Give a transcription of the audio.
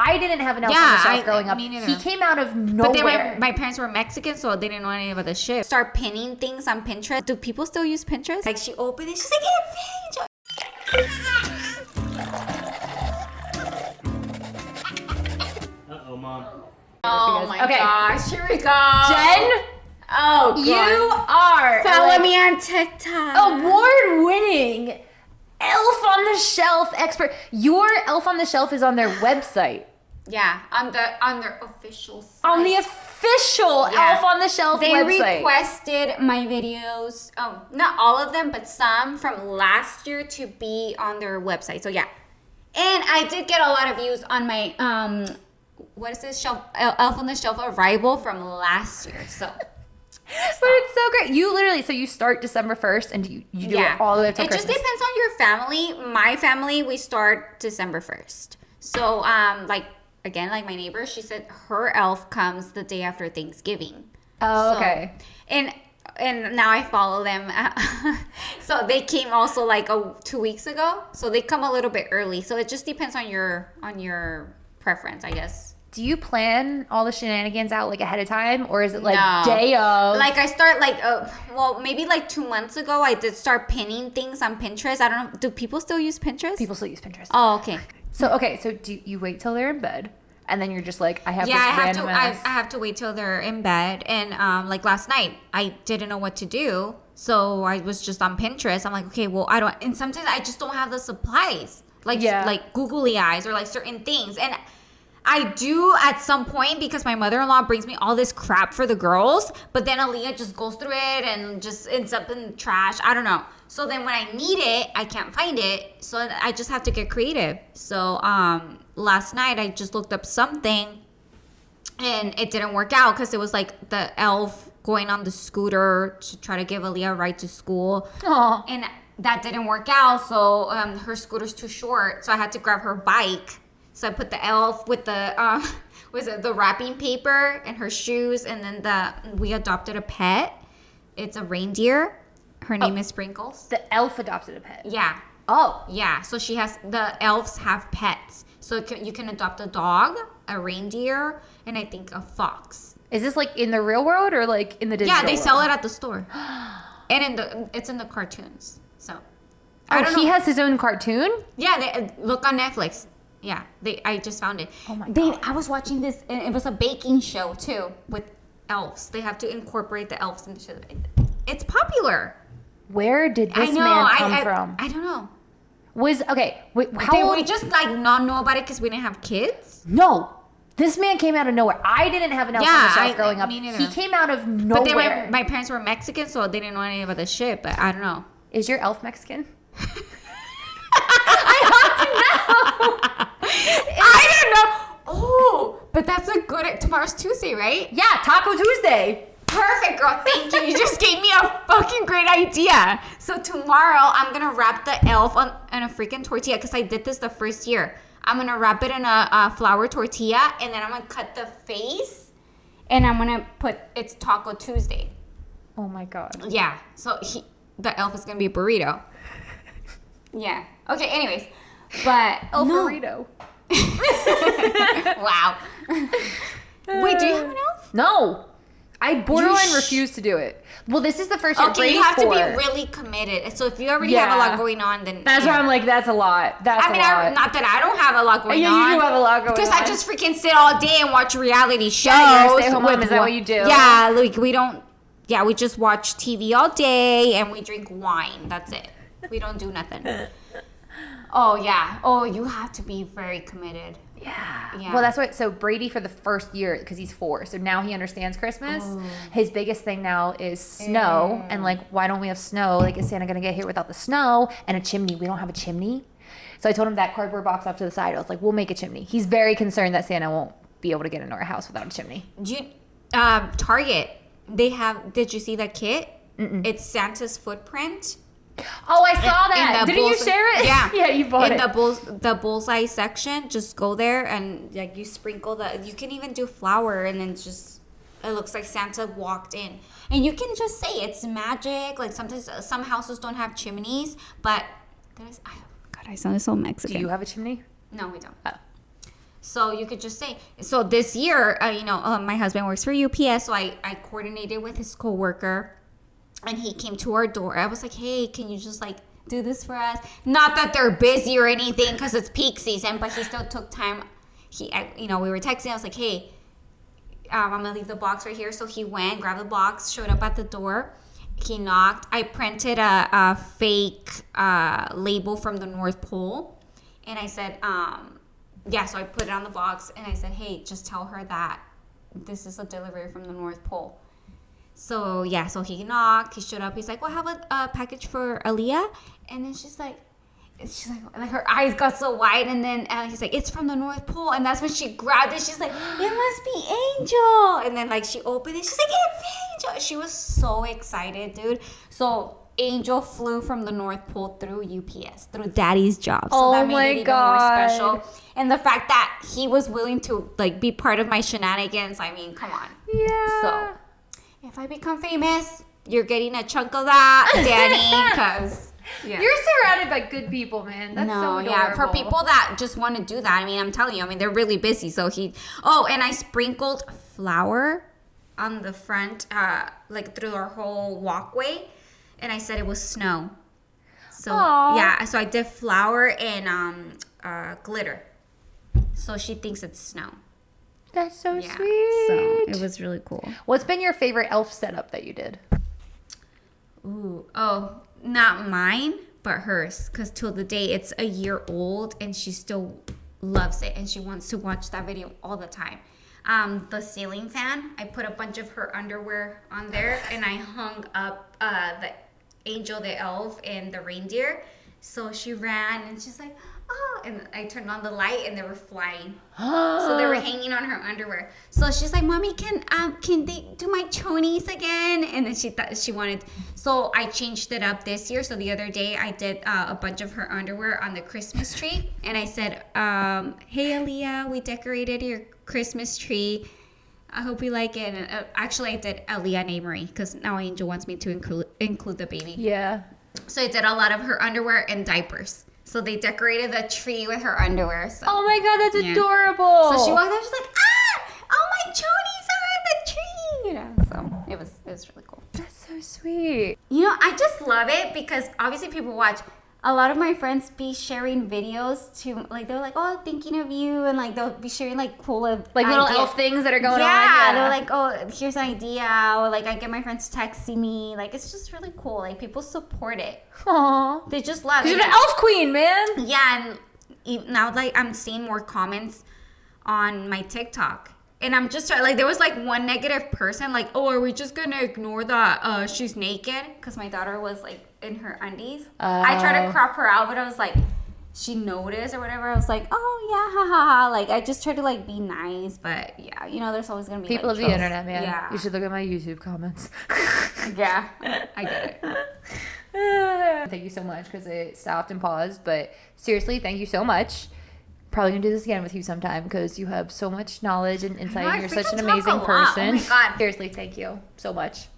I didn't have an elf on the shelf growing up. Me neither. He came out of nowhere. But my parents were Mexican, so they didn't know any about the shit. Start pinning things on Pinterest. Do people still use Pinterest? Like, she opened it, she's like, it's Angel. Uh-oh, Mom. Oh my gosh, here we go. Jen, oh, God. you are Follow me on TikTok. award-winning elf on the shelf expert. Your elf on the shelf is on their website. Yeah, on their official site. On the official elf on the shelf website. They requested my videos, not all of them, but some from last year to be on their website. So yeah. And I did get a lot of views on my what is this elf on the shelf arrival from last year. So but it's so great. You literally, so you start December 1st and you do it all the way up to Christmas. It just depends on your family. My family, we start December 1st. So like again, like my neighbor, she said her elf comes the day after Thanksgiving. Oh, okay. And now I follow them. So they came also like 2 weeks ago. So they come a little bit early. So it just depends on your preference, I guess. Do you plan all the shenanigans out like ahead of time, or is it like No. day of? Like I start like maybe like 2 months ago I did start pinning things on Pinterest. I don't know. Do people still use Pinterest? People still use Pinterest. Oh, okay. So do you wait till they're in bed, and then you're just like, I have this I random ass. have to wait till they're in bed. And like last night, I didn't know what to do, so I was just on Pinterest. I'm like, okay, well, I don't. And sometimes I just don't have the supplies, like googly eyes or like certain things. And I do at some point because my mother-in-law brings me all this crap for the girls, but then Aaliyah just goes through it and just ends up in trash. I don't know. So then when I need it, I can't find it. So I just have to get creative. So last night I just looked up something and it didn't work out because it was like the elf going on the scooter to try to give Aaliyah a ride to school. Aww. And that didn't work out. So her scooter's too short. So I had to grab her bike. So I put the elf with the the wrapping paper and her shoes, and then we adopted a pet. It's a reindeer. Her name is Sprinkles. The elf adopted a pet. Yeah. Oh. Yeah. So the elves have pets. So you can adopt a dog, a reindeer, and I think a fox. Is this like in the real world or like in the digital Yeah, they world? sell it at the store. And it's in the cartoons. So I don't know. He has his own cartoon? Yeah, look on Netflix. Yeah, I just found it. Oh my God. I was watching this, and it was a baking show too with elves. They have to incorporate the elves into it. It's popular. Where did this man come from? I don't know. How old? We just like not know about it because we didn't have kids. No. This man came out of nowhere. I didn't have an elf on the shelf growing up. Me neither. He came out of nowhere. But my parents were Mexican, so they didn't know anything about this shit. But I don't know. Is your elf Mexican? I don't know. Oh, but that's a good. Tomorrow's Tuesday, right? Yeah, Taco Tuesday. Perfect, girl. Thank you. You just gave me a fucking great idea. So tomorrow, I'm going to wrap the elf on a freaking tortilla because I did this the first year. I'm going to wrap it in a flour tortilla, and then I'm going to cut the face, and I'm going to put it's Taco Tuesday. Oh, my God. Yeah. So the elf is going to be a burrito. Yeah. Okay, anyways. But El burrito. Wow. Wait, do you have an elf? No. I borderline refuse to do it. Well, this is the first year. Okay, you have to be really committed. So if you already have a lot going on, then that's why I'm like, that's a lot. That's a lot. Not that I don't have a lot going on. Yeah, you do have a lot going on. Because I just freaking sit all day and watch reality shows. Yeah, you're a stay-at-home mom. Is that what you do? Yeah, like we don't. Yeah, we just watch TV all day and we drink wine. That's it. We don't do nothing. Oh yeah. Oh, you have to be very committed. Yeah. Well, that's what. So Brady for the first year, because he's 4, so now he understands Christmas. His biggest thing now is snow, and like, why don't we have snow? Like, is Santa gonna get here without the snow and a chimney? We don't have a chimney. So I told him that cardboard box off to the side. I was like, we'll make a chimney. He's very concerned that Santa won't be able to get into our house without a chimney. Target. They have. Did you see that kit? Mm-mm. It's Santa's footprint. Oh, I saw that. Didn't you share it? Yeah. Yeah, you bought in it. the bullseye section, just go there and like you sprinkle you can even do flour and then just it looks like Santa walked in. And you can just say it's magic. Like sometimes some houses don't have chimneys, but God, I sound so Mexican. Do you have a chimney? No, we don't. Oh. So you could just say, so this year, my husband works for UPS, so I coordinated with his coworker, and he came to our door. I was like, hey, can you just like do this for us? Not that they're busy or anything, because it's peak season, but he still took time. We were texting. I was like, hey, I'm gonna leave the box right here. So he went, grabbed the box, showed up at the door. He knocked. I printed a fake label from the North Pole, and I said, so I put it on the box, and I said, hey, just tell her that this is a delivery from the North Pole. So he knocked. He showed up. He's like, well, I have a package for Aaliyah, and then she's like, her eyes got so wide, and then he's like, it's from the North Pole, and that's when she grabbed it. She's like, it must be Angel, and then like she opened it. She's like, it's Angel. She was so excited, dude. So Angel flew from the North Pole through UPS, through Daddy's job. So that made it even more special. And the fact that he was willing to like be part of my shenanigans. I mean, come on. Yeah. So if I become famous, you're getting a chunk of that, Danny, because. Yeah. You're surrounded by good people, man. That's so adorable. Yeah, for people that just want to do that. I mean, I'm telling you, they're really busy. So and I sprinkled flour on the front, like through our whole walkway, and I said it was snow. So so I did flour and glitter, so she thinks it's snow. That's so sweet. So it was really cool. What's been your favorite elf setup that you did? Not mine, but hers. Because till the day, it's a year old, and she still loves it, and she wants to watch that video all the time. The ceiling fan, I put a bunch of her underwear on there, and I hung up the angel, the elf, and the reindeer. So she ran, and she's like, oh, and I turned on the light, and they were flying. So they were hanging on her underwear. So she's like, Mommy, can they do my chonies again? And then she thought she wanted, so I changed it up this year. So the other day I did a bunch of her underwear on the Christmas tree, and I said, hey Aaliyah, we decorated your Christmas tree. I hope you like it. And actually I did Aaliyah and Amory, because now Angel wants me to include the baby. Yeah. So I did a lot of her underwear and diapers. So they decorated the tree with her underwear. So. Oh my God, that's adorable. So she walked up, she's like, all my chonies are in the tree. So it was really cool. That's so sweet. I just love it because obviously people watch. A lot of my friends be sharing videos to, like, they're like, oh, thinking of you, and like they'll be sharing like cool like little elf things that are going on. Yeah, they're like, oh, here's an idea, or like I get my friends texting me. Like, it's just really cool. Like, people support it. Aww. They just love it. You're an elf queen, man. Yeah, and now like I'm seeing more comments on my TikTok. And I'm just like, there was like one negative person, like, oh, are we just gonna ignore that she's naked? Because my daughter was like in her undies. I tried to crop her out, but I was like, she noticed or whatever. I was like, oh yeah, ha ha ha. Like, I just tried to like be nice, but yeah, there's always gonna be people like, of the trolls. internet, man. Yeah. You should look at my YouTube comments. Yeah, I get it. Thank you so much, because it stopped and paused. But seriously, thank you so much. Probably gonna do this again with you sometime, because you have so much knowledge and insight, and you're such an amazing person. Oh my God. Seriously, thank you so much.